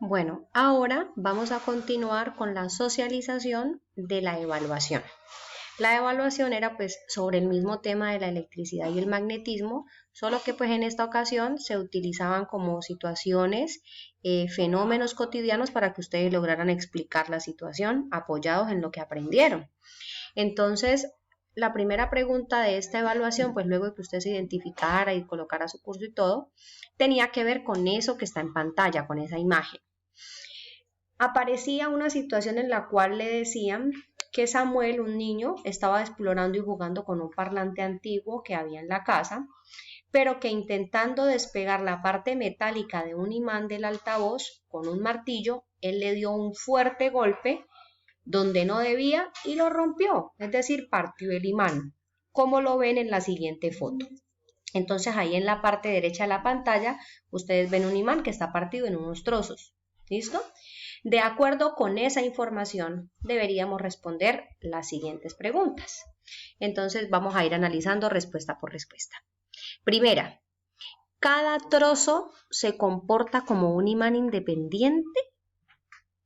Bueno, ahora vamos a continuar con la socialización de la evaluación. La evaluación era pues sobre el mismo tema de la electricidad y el magnetismo, solo que pues en esta ocasión se utilizaban como situaciones, fenómenos cotidianos para que ustedes lograran explicar la situación apoyados en lo que aprendieron. Entonces, la primera pregunta de esta evaluación, pues luego de que usted se identificara y colocara su curso y todo, tenía que ver con eso que está en pantalla, con esa imagen. Aparecía una situación en la cual le decían que Samuel, un niño, estaba explorando y jugando con un parlante antiguo que había en la casa, pero que intentando despegar la parte metálica de un imán del altavoz con un martillo, él le dio un fuerte golpe donde no debía y lo rompió, es decir, partió el imán, como lo ven en la siguiente foto. Entonces ahí en la parte derecha de la pantalla ustedes ven un imán que está partido en unos trozos. ¿Listo? De acuerdo con esa información, deberíamos responder las siguientes preguntas. Entonces vamos a ir analizando respuesta por respuesta. Primera, ¿cada trozo se comporta como un imán independiente?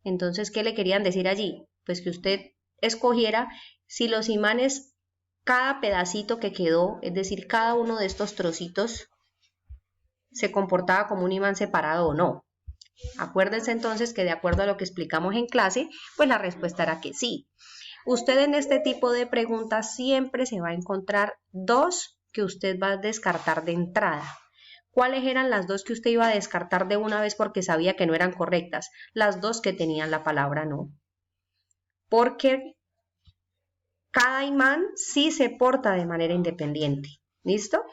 Entonces, ¿qué le querían decir allí? Pues que usted escogiera si los imanes, cada pedacito que quedó, es decir, cada uno de estos trocitos, se comportaba como un imán separado o no. Acuérdense entonces que de acuerdo a lo que explicamos en clase, pues la respuesta era que sí. Usted en este tipo de preguntas siempre se va a encontrar dos que usted va a descartar de entrada. ¿Cuáles eran las dos que usted iba a descartar de una vez porque sabía que no eran correctas? Las dos que tenían la palabra no. Porque cada imán sí se porta de manera independiente. ¿Listo?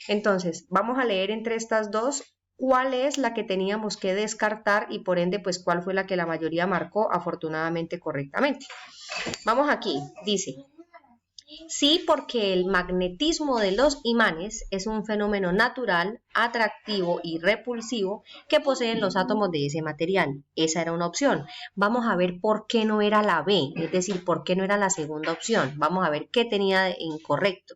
Entonces, vamos a leer entre estas dos cuál es la que teníamos que descartar y por ende, pues cuál fue la que la mayoría marcó afortunadamente correctamente. Vamos aquí, dice, sí, porque el magnetismo de los imanes es un fenómeno natural, atractivo y repulsivo que poseen los átomos de ese material. Esa era una opción. Vamos a ver por qué no era la B, es decir, por qué no era la segunda opción. Vamos a ver qué tenía de incorrecto.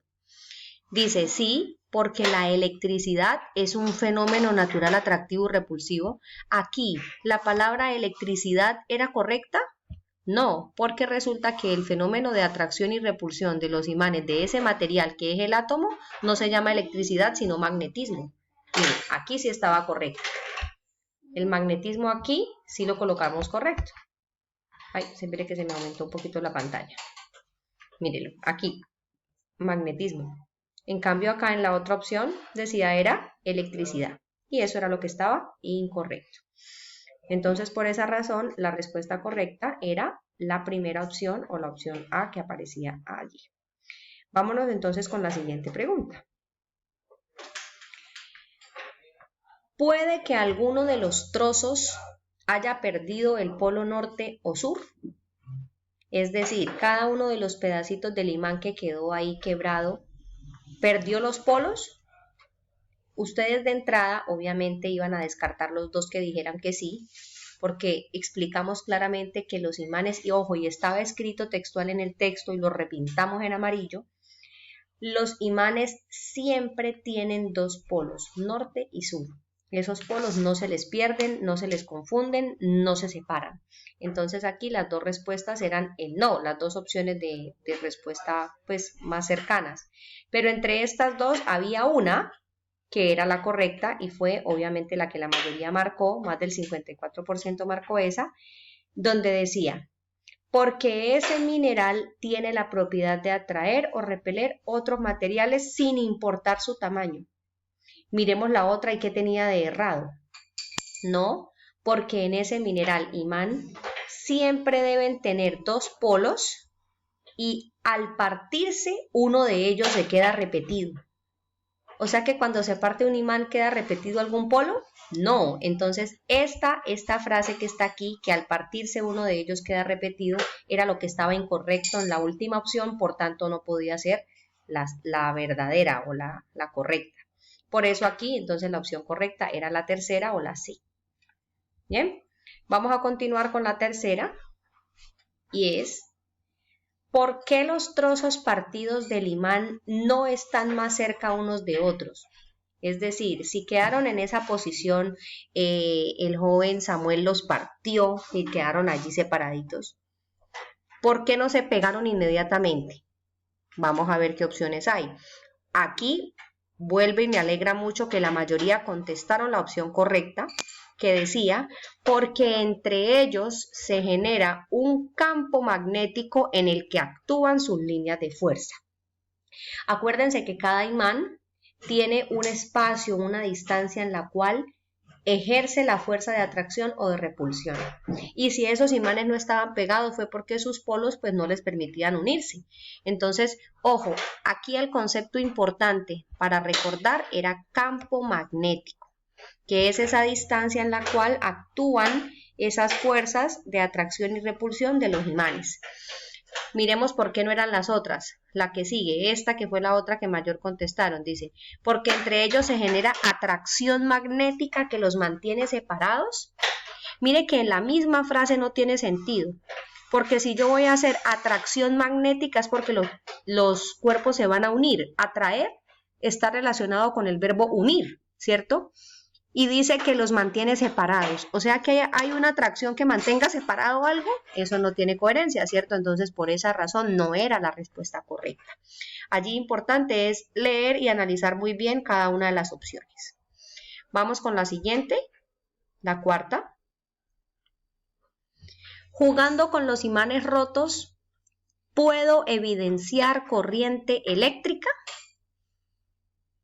Dice, sí, porque la electricidad es un fenómeno natural, atractivo y repulsivo. Aquí, ¿la palabra electricidad era correcta? No, porque resulta que el fenómeno de atracción y repulsión de los imanes de ese material que es el átomo no se llama electricidad, sino magnetismo. Miren, aquí sí estaba correcto. El magnetismo aquí sí lo colocamos correcto. Ay, se ve que se me aumentó un poquito la pantalla. Mírelo, aquí, magnetismo. En cambio acá en la otra opción decía era electricidad. Y eso era lo que estaba incorrecto. Entonces, por esa razón, la respuesta correcta era la primera opción o la opción A que aparecía allí. Vámonos entonces con la siguiente pregunta. ¿Puede que alguno de los trozos haya perdido el polo norte o sur? Es decir, cada uno de los pedacitos del imán que quedó ahí quebrado, ¿perdió los polos? Ustedes de entrada, obviamente, iban a descartar los dos que dijeran que sí, porque explicamos claramente que los imanes, y ojo, y estaba escrito textual en el texto y lo repintamos en amarillo, los imanes siempre tienen dos polos, norte y sur. Esos polos no se les pierden, no se les confunden, no se separan. Entonces aquí las dos respuestas eran el no, las dos opciones de respuesta pues más cercanas. Pero entre estas dos había una que era la correcta y fue obviamente la que la mayoría marcó, más del 54% marcó esa, donde decía, porque ese mineral tiene la propiedad de atraer o repeler otros materiales sin importar su tamaño. Miremos la otra y qué tenía de errado. No, porque en ese mineral imán siempre deben tener dos polos y al partirse uno de ellos se queda repetido. O sea que cuando se parte un imán queda repetido algún polo. No, entonces esta frase que está aquí, que al partirse uno de ellos queda repetido, era lo que estaba incorrecto en la última opción, por tanto no podía ser la verdadera o la correcta. Por eso aquí entonces la opción correcta era la tercera o la C. Bien, vamos a continuar con la tercera y es, ¿por qué los trozos partidos del imán no están más cerca unos de otros? Es decir, si quedaron en esa posición, el joven Samuel los partió y quedaron allí separaditos. ¿Por qué no se pegaron inmediatamente? Vamos a ver qué opciones hay. Aquí vuelve y me alegra mucho que la mayoría contestaron la opción correcta, que decía, porque entre ellos se genera un campo magnético en el que actúan sus líneas de fuerza. Acuérdense que cada imán tiene un espacio, una distancia en la cual ejerce la fuerza de atracción o de repulsión. Y si esos imanes no estaban pegados fue porque sus polos pues no les permitían unirse. Entonces, ojo, aquí el concepto importante para recordar era campo magnético, que es esa distancia en la cual actúan esas fuerzas de atracción y repulsión de los imanes. Miremos por qué no eran las otras. La que sigue, esta que fue la otra que mayor contestaron, dice, porque entre ellos se genera atracción magnética que los mantiene separados. Mire que en la misma frase no tiene sentido, porque si yo voy a hacer atracción magnética es porque los cuerpos se van a unir. Atraer está relacionado con el verbo unir, ¿cierto? Y dice que los mantiene separados, o sea que hay una atracción que mantenga separado algo, eso no tiene coherencia, ¿cierto? Entonces por esa razón no era la respuesta correcta. Allí importante es leer y analizar muy bien cada una de las opciones. Vamos con la siguiente, la cuarta. Jugando con los imanes rotos, ¿puedo evidenciar corriente eléctrica?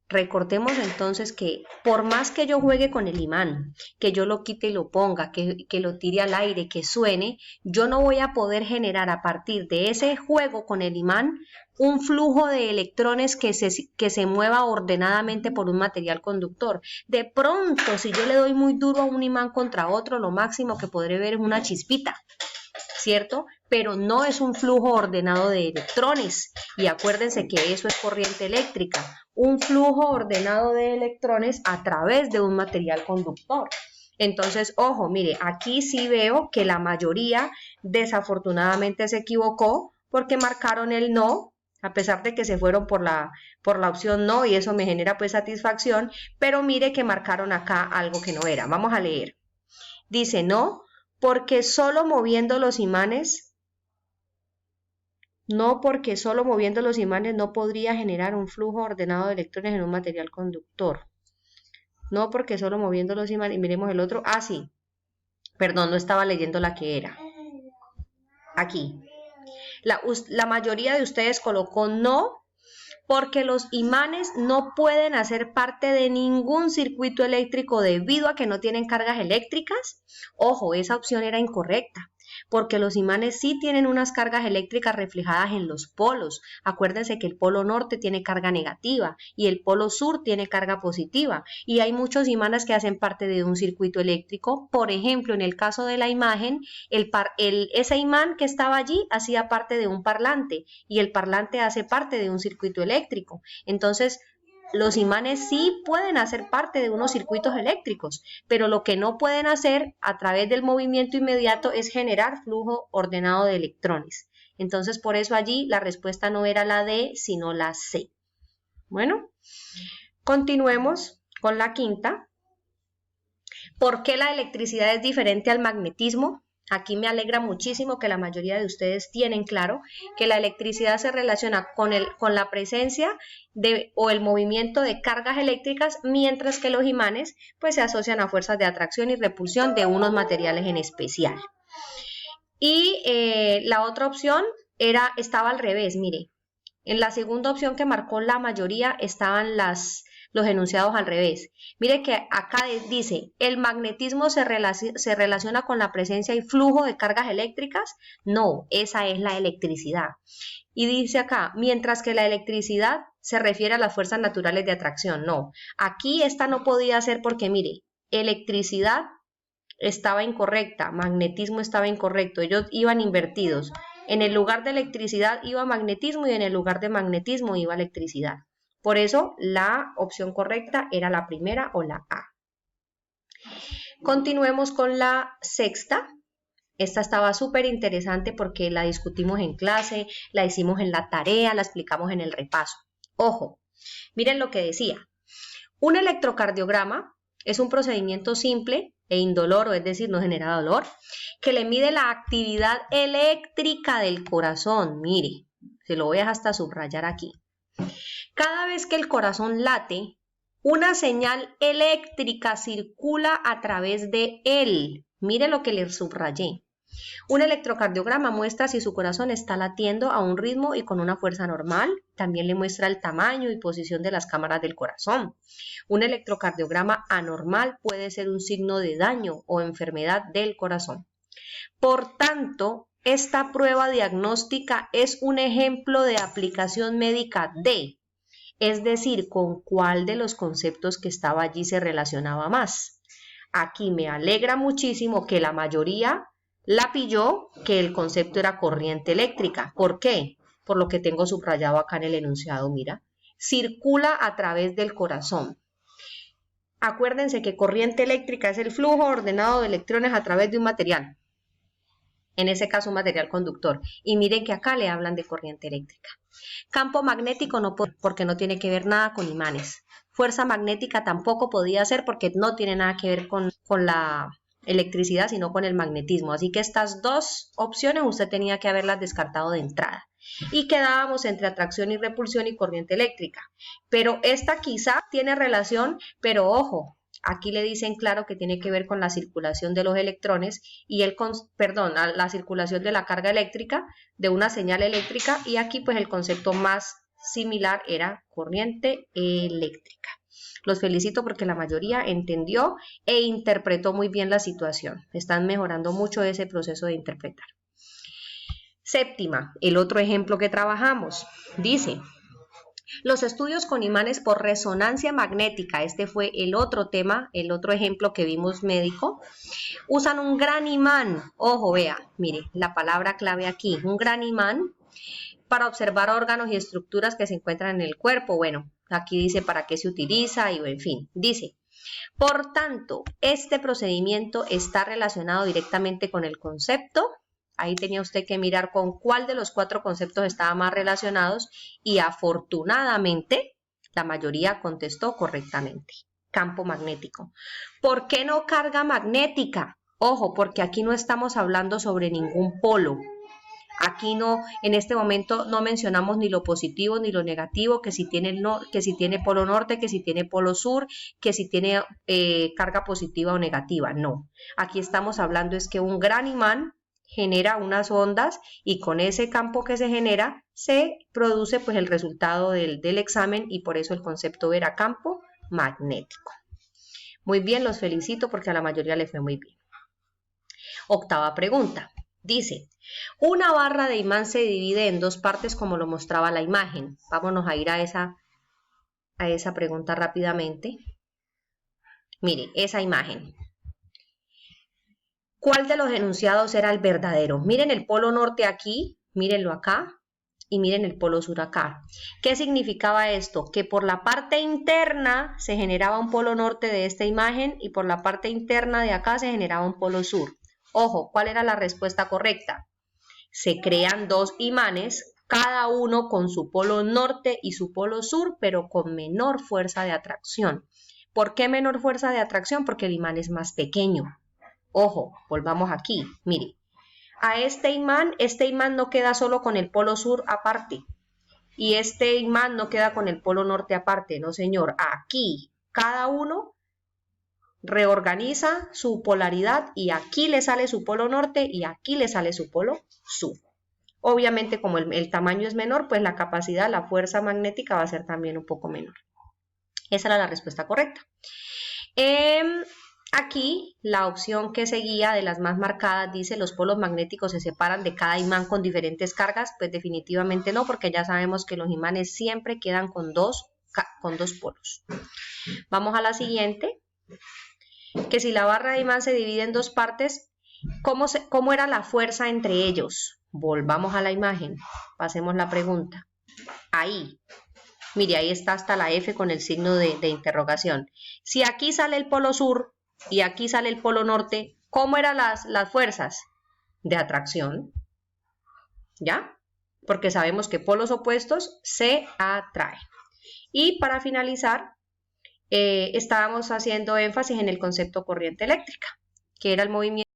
Recordemos entonces que por más que yo juegue con el imán, que yo lo quite y lo ponga, que lo tire al aire, que suene, yo no voy a poder generar a partir de ese juego con el imán un flujo de electrones que se mueva ordenadamente por un material conductor. De pronto, si yo le doy muy duro a un imán contra otro, lo máximo que podré ver es una chispita, ¿cierto? Pero no es un flujo ordenado de electrones. Y acuérdense que eso es corriente eléctrica, un flujo ordenado de electrones a través de un material conductor. Entonces, ojo, mire, aquí sí veo que la mayoría desafortunadamente se equivocó porque marcaron el no, a pesar de que se fueron por la opción no, y eso me genera pues satisfacción, pero mire que marcaron acá algo que no era. Vamos a leer. Dice no, porque solo moviendo los imanes no podría generar un flujo ordenado de electrones en un material conductor. No porque solo moviendo los imanes, miremos el otro, sí, perdón, no estaba leyendo la que era. Aquí, la mayoría de ustedes colocó no, porque los imanes no pueden hacer parte de ningún circuito eléctrico debido a que no tienen cargas eléctricas. Ojo, esa opción era incorrecta, porque los imanes sí tienen unas cargas eléctricas reflejadas en los polos. Acuérdense que el polo norte tiene carga negativa y el polo sur tiene carga positiva, y hay muchos imanes que hacen parte de un circuito eléctrico. Por ejemplo, en el caso de la imagen, ese imán que estaba allí hacía parte de un parlante, y el parlante hace parte de un circuito eléctrico. Entonces, los imanes sí pueden hacer parte de unos circuitos eléctricos, pero lo que no pueden hacer a través del movimiento inmediato es generar flujo ordenado de electrones. Entonces, por eso allí la respuesta no era la D, sino la C. Bueno, continuemos con la quinta. ¿Por qué la electricidad es diferente al magnetismo? Aquí me alegra muchísimo que la mayoría de ustedes tienen claro que la electricidad se relaciona con la presencia o el movimiento de cargas eléctricas, mientras que los imanes pues se asocian a fuerzas de atracción y repulsión de unos materiales en especial. Y la otra opción estaba al revés, mire. En la segunda opción que marcó la mayoría estaban los enunciados al revés. Mire que acá dice, ¿el magnetismo se relaciona con la presencia y flujo de cargas eléctricas? No, esa es la electricidad. Y dice acá, mientras que la electricidad se refiere a las fuerzas naturales de atracción. No, aquí esta no podía ser porque, mire, electricidad estaba incorrecta, magnetismo estaba incorrecto, ellos iban invertidos. En el lugar de electricidad iba magnetismo y en el lugar de magnetismo iba electricidad. Por eso la opción correcta era la primera o la A. Continuemos con la sexta. Esta estaba súper interesante porque la discutimos en clase, la hicimos en la tarea, la explicamos en el repaso. Ojo, miren lo que decía. Un electrocardiograma es un procedimiento simple e indoloro, es decir, no genera dolor, que le mide la actividad eléctrica del corazón. Mire, se lo voy a hasta subrayar aquí. Cada vez que el corazón late, una señal eléctrica circula a través de él. Mire lo que le subrayé. Un electrocardiograma muestra si su corazón está latiendo a un ritmo y con una fuerza normal. También le muestra el tamaño y posición de las cámaras del corazón. Un electrocardiograma anormal puede ser un signo de daño o enfermedad del corazón. Por tanto, esta prueba diagnóstica es un ejemplo de aplicación médica de, es decir, con cuál de los conceptos que estaba allí se relacionaba más. Aquí me alegra muchísimo que la mayoría la pilló que el concepto era corriente eléctrica. ¿Por qué? Por lo que tengo subrayado acá en el enunciado, mira. Circula a través del corazón. Acuérdense que corriente eléctrica es el flujo ordenado de electrones a través de un material. En ese caso, un material conductor. Y miren que acá le hablan de corriente eléctrica. Campo magnético no, porque no tiene que ver nada con imanes. Fuerza magnética tampoco podía ser porque no tiene nada que ver con la electricidad, sino con el magnetismo. Así que estas dos opciones usted tenía que haberlas descartado de entrada. Y quedábamos entre atracción y repulsión y corriente eléctrica. Pero esta quizá tiene relación, pero ojo, aquí le dicen claro que tiene que ver con la circulación de los electrones y la circulación de la carga eléctrica, de una señal eléctrica, y aquí pues el concepto más similar era corriente eléctrica. Los felicito porque la mayoría entendió e interpretó muy bien la situación. Están mejorando mucho ese proceso de interpretar. Séptima, el otro ejemplo que trabajamos. Dice, los estudios con imanes por resonancia magnética, este fue el otro tema, el otro ejemplo que vimos médico, usan un gran imán. Ojo, vea, mire, la palabra clave aquí, un gran imán para observar órganos y estructuras que se encuentran en el cuerpo. Bueno, aquí dice para qué se utiliza y en fin, dice, por tanto, este procedimiento está relacionado directamente con el concepto. Ahí tenía usted que mirar con cuál de los 4 conceptos estaba más relacionados y afortunadamente la mayoría contestó correctamente. Campo magnético. ¿Por qué no carga magnética? Ojo, porque aquí no estamos hablando sobre ningún polo. Aquí no, en este momento no mencionamos ni lo positivo ni lo negativo, que si tiene polo norte, que si tiene polo sur, que si tiene carga positiva o negativa. No, aquí estamos hablando es que un gran imán genera unas ondas y con ese campo que se genera se produce pues el resultado del examen y por eso el concepto era campo magnético. Muy bien, los felicito porque a la mayoría le fue muy bien. Octava pregunta. Dice, una barra de imán se divide en 2 partes como lo mostraba la imagen. Vámonos a ir a esa pregunta rápidamente. Mire, esa imagen. ¿Cuál de los enunciados era el verdadero? Miren el polo norte aquí, mírenlo acá y miren el polo sur acá. ¿Qué significaba esto? Que por la parte interna se generaba un polo norte de esta imagen y por la parte interna de acá se generaba un polo sur. Ojo, ¿cuál era la respuesta correcta? Se crean 2 imanes, cada uno con su polo norte y su polo sur, pero con menor fuerza de atracción. ¿Por qué menor fuerza de atracción? Porque el imán es más pequeño. Ojo, volvamos aquí, mire. A este imán no queda solo con el polo sur aparte. Y este imán no queda con el polo norte aparte, no señor. Aquí, cada uno reorganiza su polaridad y aquí le sale su polo norte y aquí le sale su polo sur. Obviamente como el tamaño es menor, pues la capacidad, la fuerza magnética va a ser también un poco menor. Esa era la respuesta correcta. Aquí la opción que seguía de las más marcadas dice los polos magnéticos se separan de cada imán con diferentes cargas. Pues definitivamente no, porque ya sabemos que los imanes siempre quedan con dos polos. Vamos a la siguiente. Que si la barra de imán se divide en 2 partes, ¿cómo era la fuerza entre ellos? Volvamos a la imagen, pasemos la pregunta. Ahí, mire, ahí está hasta la F con el signo de interrogación. Si aquí sale el polo sur y aquí sale el polo norte, ¿cómo eran las fuerzas? De atracción, ¿ya? Porque sabemos que polos opuestos se atraen. Y para finalizar, estábamos haciendo énfasis en el concepto corriente eléctrica, que era el movimiento